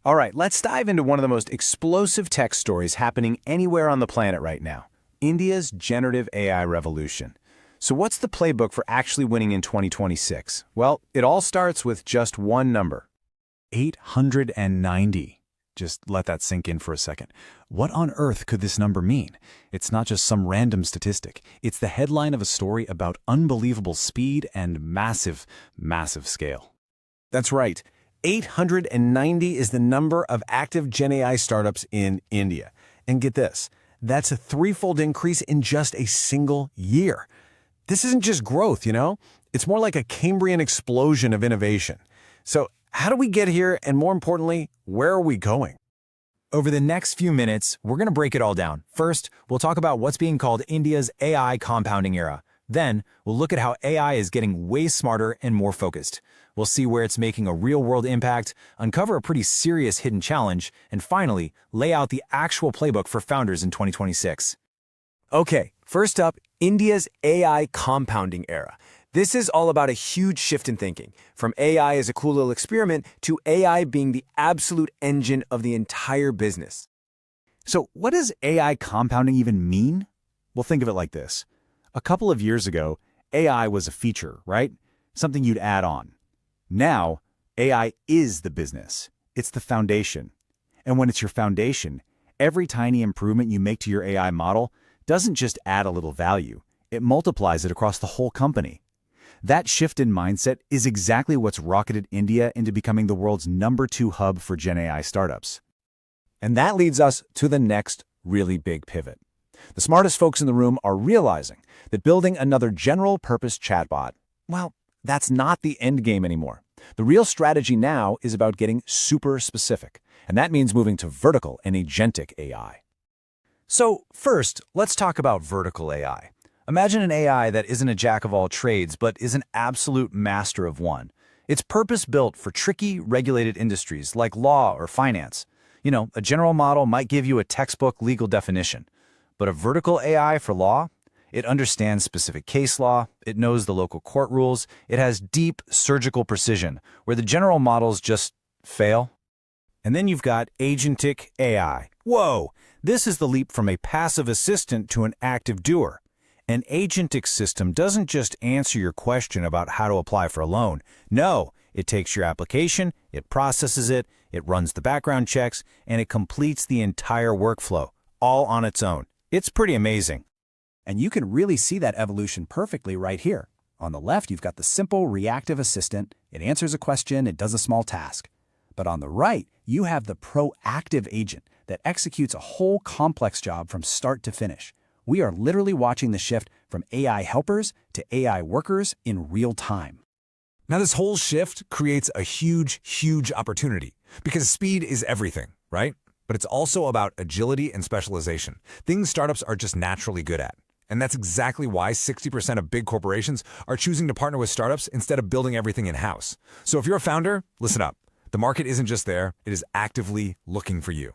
All right, let's dive into one of the most explosive tech stories happening anywhere on the planet right now, India's generative AI revolution. So what's the playbook for actually winning in 2026? Well, it all starts with just one number. 890. Just let that sink in for a second. What on earth could this number mean? It's not just some random statistic. It's the headline of a story about unbelievable speed and massive, massive scale. That's right. 890 is the number of active GenAI startups in India. And get this, that's a threefold increase in just a single year. This isn't just growth, It's more like a Cambrian explosion of innovation. So how do we get here? And more importantly, where are we going? Over the next few minutes, we're going to break it all down. First, we'll talk about what's being called India's AI compounding era. Then, we'll look at how AI is getting way smarter and more focused. We'll see where it's making a real-world impact, uncover a pretty serious hidden challenge, and finally, lay out the actual playbook for founders in 2026. Okay, first up, India's AI compounding era. This is all about a huge shift in thinking, from AI as a cool little experiment to AI being the absolute engine of the entire business. So what does AI compounding even mean? Well, think of it like this. A couple of years ago, AI was a feature, right? Something you'd add on. Now, AI is the business. It's the foundation. And when it's your foundation, every tiny improvement you make to your AI model doesn't just add a little value, it multiplies it across the whole company. That shift in mindset is exactly what's rocketed India into becoming the world's #2 hub for GenAI startups. And that leads us to the next really big pivot. The smartest folks in the room are realizing that building another general-purpose chatbot, well, that's not the end game anymore. The real strategy now is about getting super specific, and that means moving to vertical and agentic AI. So first, let's talk about vertical AI. Imagine an AI that isn't a jack of all trades, but is an absolute master of one. It's purpose-built for tricky, regulated industries like law or finance. A general model might give you a textbook legal definition, but a vertical AI for law? It understands specific case law, it knows the local court rules, it has deep surgical precision, where the general models just fail. And then you've got Agentic AI. Whoa! This is the leap from a passive assistant to an active doer. An agentic system doesn't just answer your question about how to apply for a loan. No, it takes your application, it processes it, it runs the background checks, and it completes the entire workflow, all on its own. It's pretty amazing. And you can really see that evolution perfectly right here. On the left, you've got the simple reactive assistant. It answers a question, it does a small task. But on the right, you have the proactive agent that executes a whole complex job from start to finish. We are literally watching the shift from AI helpers to AI workers in real time. Now, this whole shift creates a huge, huge opportunity because speed is everything, right? But it's also about agility and specialization, things startups are just naturally good at. And that's exactly why 60% of big corporations are choosing to partner with startups instead of building everything in-house. So if you're a founder, listen up. The market isn't just there, it is actively looking for you.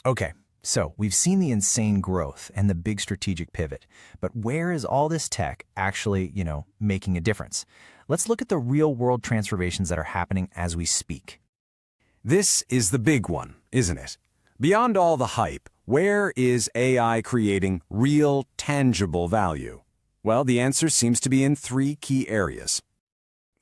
Okay, so we've seen the insane growth and the big strategic pivot. But where is all this tech actually, making a difference? Let's look at the real-world transformations that are happening as we speak. This is the big one, isn't it? Beyond all the hype, where is AI creating real, tangible value? Well, the answer seems to be in 3 key areas.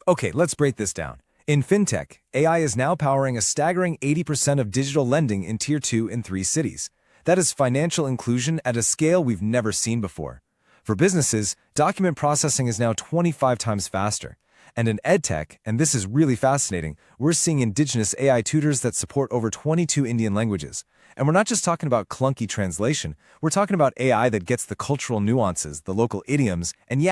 Okay, let's break this down. In fintech, AI is now powering a staggering 80% of digital lending in Tier 2 and 3 cities. That is financial inclusion at a scale we've never seen before. For businesses, document processing is now 25 times faster. And in edtech, and this is really fascinating, we're seeing indigenous AI tutors that support over 22 Indian languages. And we're not just talking about clunky translation, we're talking about AI that gets the cultural nuances, the local idioms, and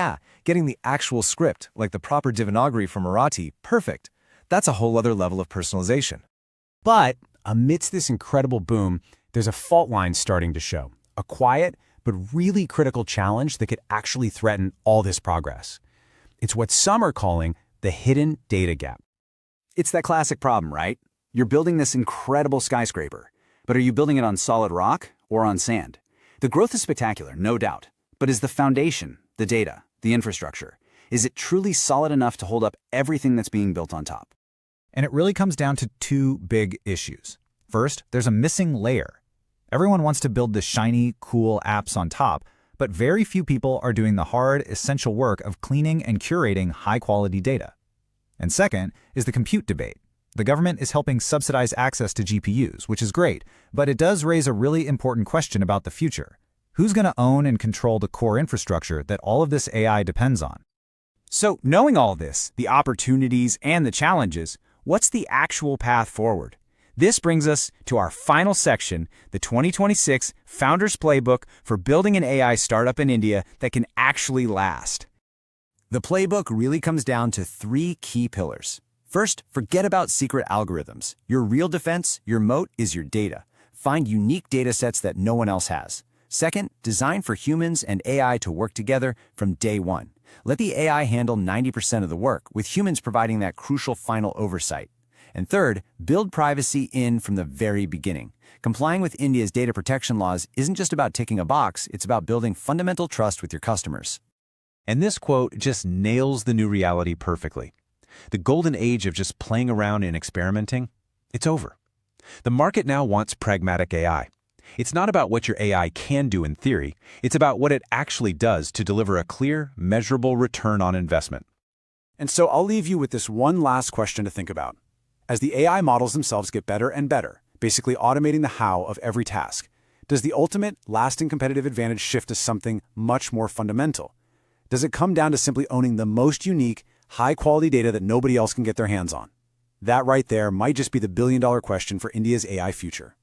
getting the actual script, like the proper Devanagari for Marathi, perfect. That's a whole other level of personalization. But amidst this incredible boom, there's a fault line starting to show. A quiet but really critical challenge that could actually threaten all this progress. It's what some are calling the hidden data gap. It's that classic problem, right? You're building this incredible skyscraper, but are you building it on solid rock or on sand? The growth is spectacular, no doubt, but is the foundation, the data, the infrastructure, is it truly solid enough to hold up everything that's being built on top? And it really comes down to two big issues. First, there's a missing layer. Everyone wants to build the shiny, cool apps on top, but very few people are doing the hard, essential work of cleaning and curating high-quality data. And second is the compute debate. The government is helping subsidize access to GPUs, which is great, but it does raise a really important question about the future. Who's going to own and control the core infrastructure that all of this AI depends on? So, knowing all this, the opportunities and the challenges, what's the actual path forward? This brings us to our final section, the 2026 Founders Playbook for building an AI startup in India that can actually last. The playbook really comes down to three key pillars. First, forget about secret algorithms. Your real defense, your moat, is your data. Find unique data sets that no one else has. Second, design for humans and AI to work together from day one. Let the AI handle 90% of the work, with humans providing that crucial final oversight. And third, build privacy in from the very beginning. Complying with India's data protection laws isn't just about ticking a box, it's about building fundamental trust with your customers. And this quote just nails the new reality perfectly. The golden age of just playing around and experimenting, it's over. The market now wants pragmatic AI. It's not about what your AI can do in theory, it's about what it actually does to deliver a clear, measurable return on investment. And so I'll leave you with this one last question to think about. As the AI models themselves get better and better, basically automating the how of every task, does the ultimate, lasting competitive advantage shift to something much more fundamental? Does it come down to simply owning the most unique, high-quality data that nobody else can get their hands on? That right there might just be the billion-dollar question for India's AI future.